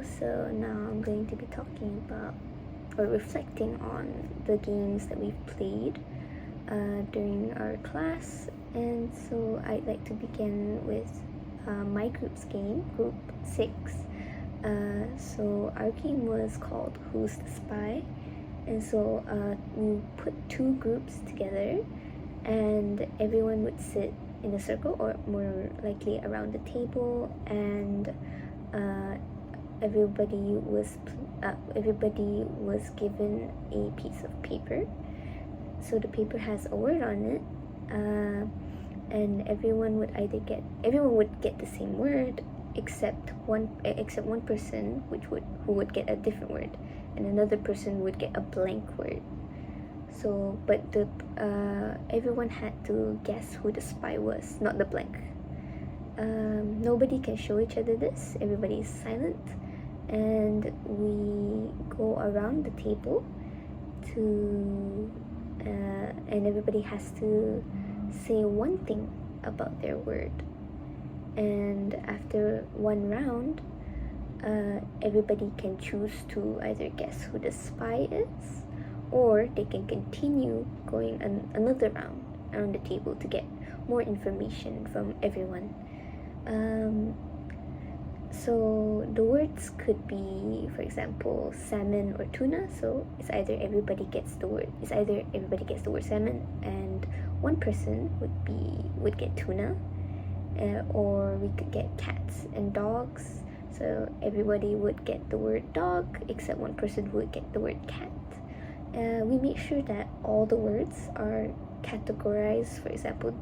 So now I'm going to be talking about or reflecting on the games that we've played during our class. And so I'd like to begin with my group's game, Group 6. So our game was called Who's the Spy? And so we put two groups together, and everyone would sit in a circle, or more likely around the table, and everybody was given a piece of paper. So the paper has a word on it, and everyone would get the same word, except one person who would get a different word, and another person would get a blank word. So, but everyone had to guess who the spy was, not the blank. Nobody can show each other this. Everybody is silent, and we go around the table and everybody has to say one thing about their word. And after one round, everybody can choose to either guess who the spy is, or they can continue going another round around the table to get more information from everyone. So the words could be, for example, salmon or tuna. So it's either everybody gets the word salmon, and one person would get tuna, or we could get cats and dogs. So everybody would get the word dog, except one person would get the word cat. We make sure that all the words are categorized. For example,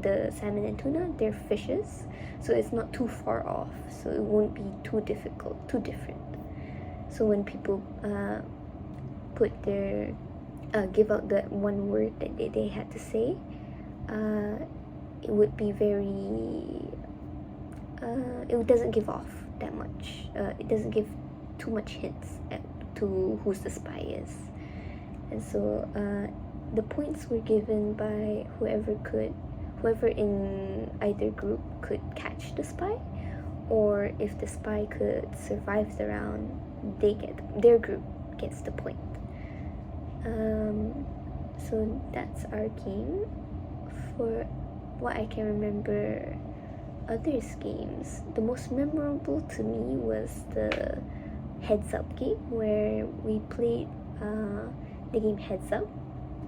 the salmon and tuna, they're fishes, so it's not too far off, so it won't be too difficult, too different. So when people give out the one word that they had to say, it would be it doesn't give off that much. It doesn't give too much hints to who's the spy is. And so the points were given by whoever in either group could catch the spy, or if the spy could survive the round, their group gets the point. So that's our game. For what I can remember, others' games, the most memorable to me was the Heads Up game, where we played the game Heads Up.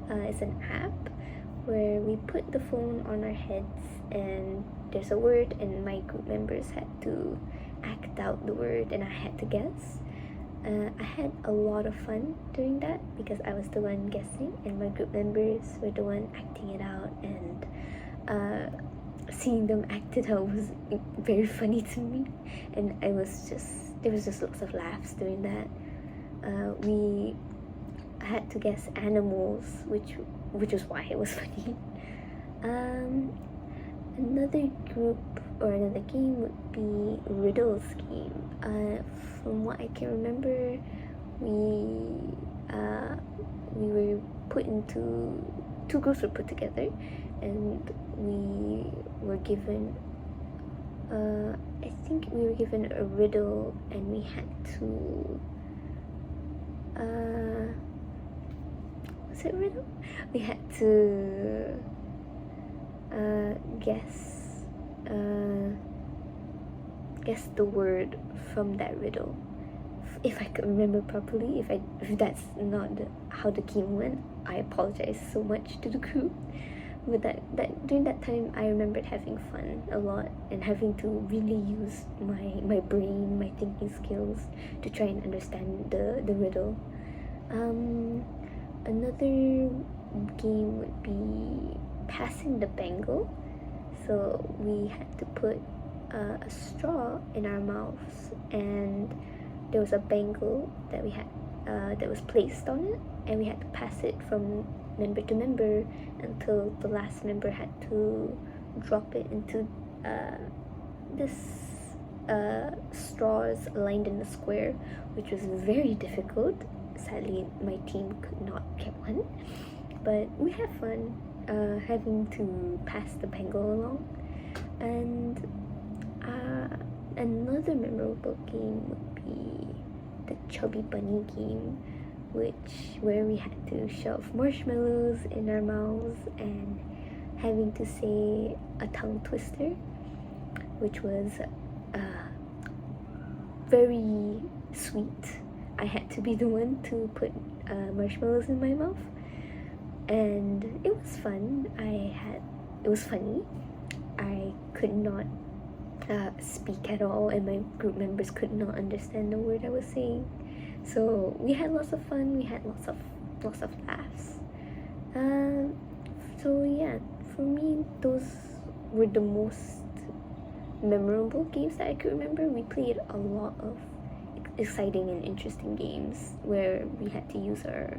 It's an app where we put the phone on our heads, and there's a word, and my group members had to act out the word, and I had to guess. I had a lot of fun doing that because I was the one guessing, and my group members were the one acting it out, and seeing them act it out was very funny to me, and there was just lots of laughs doing that. We had to guess animals, which is why it was funny. Another group or another game would be Riddles game. From what I can remember, we were put into two groups were put together, and we were given I think we were given a riddle, and we had to was it riddle? We had to guess the word from that riddle. If I could remember properly, if that's not how the game went, I apologize so much to the group. But that during that time, I remembered having fun a lot and having to really use my brain, my thinking skills to try and understand the riddle. Another game would be passing the bangle. So we had to put a straw in our mouths, and there was a bangle that we had that was placed on it, and we had to pass it from member to member until the last member had to drop it into this straws aligned in a square, which was very difficult. Sadly, my team could not get one, but we had fun having to pass the bangle along. And another memorable game would be the Chubby Bunny game, where we had to shove marshmallows in our mouths and having to say a tongue twister, which was very sweet. I had to be the one to put marshmallows in my mouth, and it was fun. It was funny. I could not speak at all, and my group members could not understand the word I was saying. So we had lots of fun. We had lots of laughs. So yeah, for me, those were the most memorable games that I could remember. We played a lot of exciting and interesting games where we had to use our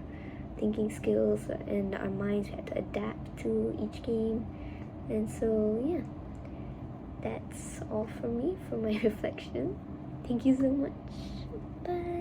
thinking skills and our minds. We had to adapt to each game, and so yeah, that's all for me for my reflection. Thank you so much. Bye.